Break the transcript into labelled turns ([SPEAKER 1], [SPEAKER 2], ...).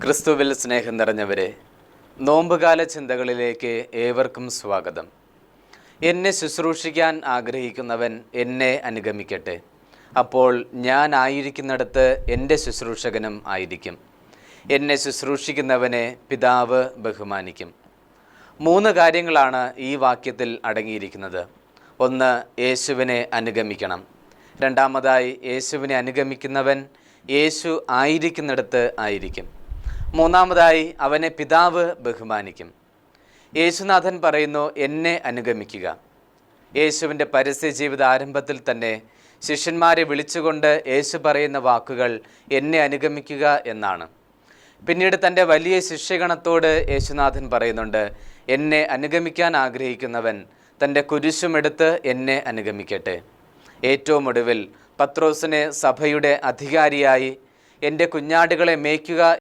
[SPEAKER 1] ക്രിസ്തുവിൽ സ്നേഹം നിറഞ്ഞവരെ, നോമ്പുകാല ചിന്തകളിലേക്ക് ഏവർക്കും സ്വാഗതം. എന്നെ ശുശ്രൂഷിക്കാൻ ആഗ്രഹിക്കുന്നവൻ എന്നെ അനുഗമിക്കട്ടെ. അപ്പോൾ ഞാൻ ആയിരിക്കുന്നിടത്ത് എൻ്റെ ശുശ്രൂഷകനും ആയിരിക്കും. എന്നെ ശുശ്രൂഷിക്കുന്നവനെ പിതാവ് ബഹുമാനിക്കും. 3 കാര്യങ്ങളാണ് ഈ വാക്യത്തിൽ അടങ്ങിയിരിക്കുന്നത്. 1, യേശുവിനെ അനുഗമിക്കണം. 2, യേശുവിനെ അനുഗമിക്കുന്നവൻ യേശു ആയിരിക്കുന്നിടത്ത് ആയിരിക്കും. 3, അവനെ പിതാവ് ബഹുമാനിക്കും. യേശുനാഥൻ പറയുന്നു, എന്നെ അനുഗമിക്കുക. യേശുവിൻ്റെ പരസ്യ ജീവിത ആരംഭത്തിൽ തന്നെ ശിഷ്യന്മാരെ വിളിച്ചുകൊണ്ട് യേശു പറയുന്ന വാക്കുകൾ എന്നെ അനുഗമിക്കുക എന്നാണ്. പിന്നീട് തൻ്റെ വലിയ ശിഷ്യഗണത്തോട് യേശുനാഥൻ പറയുന്നുണ്ട്, എന്നെ അനുഗമിക്കാൻ ആഗ്രഹിക്കുന്നവൻ തൻ്റെ കുരിശുമെടുത്ത് എന്നെ അനുഗമിക്കട്ടെ. ഏറ്റവും ഒടുവിൽ പത്രോസിനെ സഭയുടെ അധികാരിയായി എൻ്റെ കുഞ്ഞാടുകളെ മേയ്ക്കുക